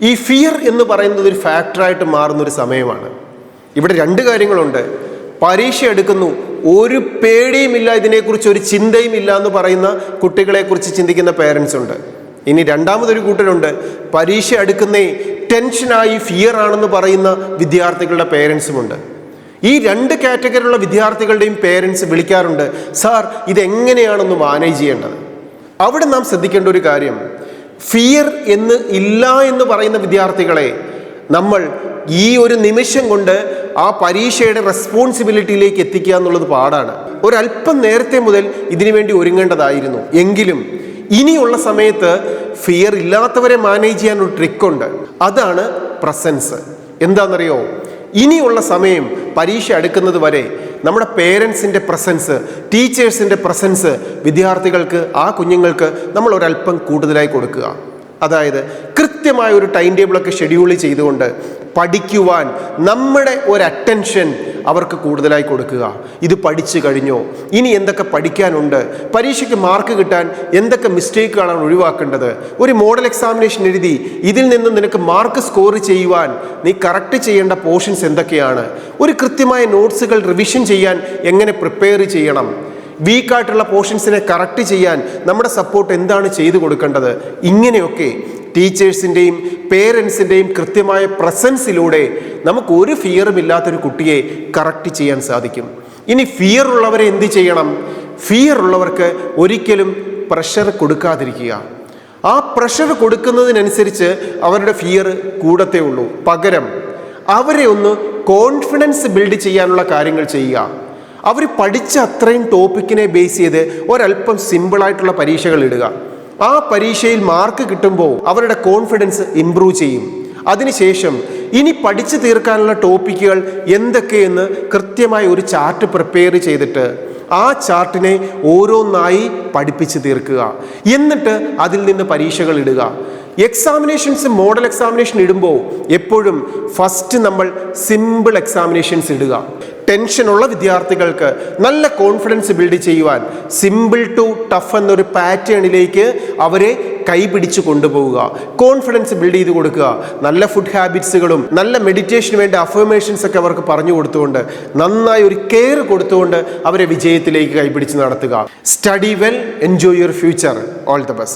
ഈ ഫിയർ എന്ന് പറയുന്നത് ഒരു ഫാക്ടറായിട്ട് മാറുന്നൊരു സമയമാണ്. ഇവിടെ രണ്ട് കാര്യങ്ങളുണ്ട്. പരീക്ഷ എടുക്കുന്നു, ഒരു പേടിയുമില്ല, ഇതിനെക്കുറിച്ച് ഒരു ചിന്തയും ഇല്ല എന്ന് പറയുന്ന കുട്ടികളെക്കുറിച്ച് ചിന്തിക്കുന്ന പേരൻസ് ഉണ്ട്. ഇനി രണ്ടാമതൊരു കൂട്ടരുണ്ട്, പരീക്ഷ എടുക്കുന്നേ ടെൻഷനായി, ഫിയർ ആണെന്ന് പറയുന്ന വിദ്യാർത്ഥികളുടെ പേരൻസുമുണ്ട്. ഈ രണ്ട് കാറ്റഗറിയുള്ള വിദ്യാർത്ഥികളുടെയും പേരൻസ് വിളിക്കാറുണ്ട്, സാർ ഇതെങ്ങനെയാണെന്ന് മാനേജ് ചെയ്യേണ്ടത്. അവിടെ നാം ശ്രദ്ധിക്കേണ്ട ഒരു കാര്യം, ഫിയർ എന്ന് ഇല്ല എന്ന് പറയുന്ന വിദ്യാർത്ഥികളെ നമ്മൾ ഈ ഒരു നിമിഷം കൊണ്ട് ആ പരീക്ഷയുടെ റെസ്പോൺസിബിലിറ്റിയിലേക്ക് എത്തിക്കുക എന്നുള്ളത് പാടാണ്. ഒരല്പം നേരത്തെ മുതൽ ഇതിനു വേണ്ടി ഒരുങ്ങേണ്ടതായിരുന്നു. എങ്കിലും ഇനിയുള്ള സമയത്ത് ഫിയർ ഇല്ലാത്തവരെ മാനേജ് ചെയ്യാൻ ഒരു ട്രിക്കുണ്ട്. അതാണ് പ്രസൻസ്. എന്താണെന്നറിയോ, ഇനിയുള്ള സമയം പരീക്ഷ അടുക്കുന്നത് വരെ നമ്മുടെ പേരൻസിൻ്റെ പ്രസൻസ്, ടീച്ചേഴ്സിൻ്റെ പ്രസൻസ് വിദ്യാർത്ഥികൾക്ക്, ആ കുഞ്ഞുങ്ങൾക്ക് നമ്മൾ ഒരല്പം കൂടുതലായി കൊടുക്കുക. അതായത് കൃത്യമായ ഒരു ടൈം ടേബിളൊക്കെ ഷെഡ്യൂൾ ചെയ്തുകൊണ്ട് പഠിക്കുവാൻ നമ്മുടെ ഒരു അറ്റൻഷൻ അവർക്ക് കൂടുതലായി കൊടുക്കുക. ഇത് പഠിച്ചു കഴിഞ്ഞോ, ഇനി എന്തൊക്കെ പഠിക്കാനുണ്ട്, പരീക്ഷയ്ക്ക് മാർക്ക് കിട്ടാൻ എന്തൊക്കെ മിസ്റ്റേക്കുകളാണ് ഒഴിവാക്കേണ്ടത്, ഒരു മോഡൽ എക്സാമിനേഷൻ എഴുതി ഇതിൽ നിന്ന് നിനക്ക് മാർക്ക് സ്കോർ ചെയ്യുവാൻ നീ കറക്റ്റ് ചെയ്യേണ്ട പോർഷൻസ് എന്തൊക്കെയാണ്, ഒരു കൃത്യമായ നോട്ട്സുകൾ റിവിഷൻ ചെയ്യാൻ എങ്ങനെ പ്രിപ്പയർ ചെയ്യണം, വീക്കായിട്ടുള്ള പോർഷൻസിനെ കറക്റ്റ് ചെയ്യാൻ നമ്മുടെ സപ്പോർട്ട് എന്താണ് ചെയ്തു കൊടുക്കേണ്ടത്, ഇങ്ങനെയൊക്കെ ടീച്ചേഴ്സിൻ്റെയും പേരൻസിൻ്റെയും കൃത്യമായ പ്രസൻസിലൂടെ നമുക്ക് ഒരു ഫിയറും ഇല്ലാത്തൊരു കുട്ടിയെ കറക്റ്റ് ചെയ്യാൻ സാധിക്കും. ഇനി ഫിയർ ഉള്ളവരെ എന്ത് ചെയ്യണം? ഫിയർ ഉള്ളവർക്ക് ഒരിക്കലും പ്രഷർ കൊടുക്കാതിരിക്കുക. ആ പ്രഷർ കൊടുക്കുന്നതിനനുസരിച്ച് അവരുടെ ഫിയർ കൂടത്തേ ഉള്ളൂ. പകരം അവരെ ഒന്ന് കോൺഫിഡൻസ് ബിൽഡ് ചെയ്യാനുള്ള കാര്യങ്ങൾ ചെയ്യുക. അവർ പഠിച്ച അത്രയും ടോപ്പിക്കിനെ ബേസ് ചെയ്ത് ഒരല്പം സിമ്പിളായിട്ടുള്ള പരീക്ഷകൾ ഇടുക. ആ പരീക്ഷയിൽ മാർക്ക് കിട്ടുമ്പോൾ അവരുടെ കോൺഫിഡൻസ് ഇംപ്രൂവ് ചെയ്യും. അതിനുശേഷം ഇനി പഠിച്ചു തീർക്കാനുള്ള ടോപ്പിക്കുകൾ എന്തൊക്കെയെന്ന് കൃത്യമായ ഒരു ചാർട്ട് പ്രിപ്പയർ ചെയ്തിട്ട് ആ ചാർട്ടിനെ ഓരോന്നായി പഠിപ്പിച്ച് തീർക്കുക. എന്നിട്ട് അതിൽ നിന്ന് പരീക്ഷകൾ ഇടുക. എക്സാമിനേഷൻസ്, മോഡൽ എക്സാമിനേഷൻ ഇടുമ്പോൾ എപ്പോഴും ഫസ്റ്റ് നമ്മൾ സിമ്പിൾ എക്സാമിനേഷൻസ് ഇടുക. ടെൻഷനുള്ള വിദ്യാർത്ഥികൾക്ക് നല്ല കോൺഫിഡൻസ് ബിൽഡ് ചെയ്യുവാൻ സിമ്പിൾ ടു ടഫ് എന്നൊരു പാറ്റേണിലേക്ക് അവരെ കൈപിടിച്ച് കൊണ്ടുപോവുക. കോൺഫിഡൻസ് ബിൽഡ് ചെയ്ത് കൊടുക്കുക. നല്ല ഫുഡ് ഹാബിറ്റ്സുകളും നല്ല മെഡിറ്റേഷന് വേണ്ട അഫർമേഷൻസ് ഒക്കെ അവർക്ക് പറഞ്ഞു കൊടുത്തുകൊണ്ട്, നന്നായി ഒരു കെയർ കൊടുത്തുകൊണ്ട് അവരെ വിജയത്തിലേക്ക് കൈപിടിച്ച് നടത്തുക. Study well, enjoy your future. All the best.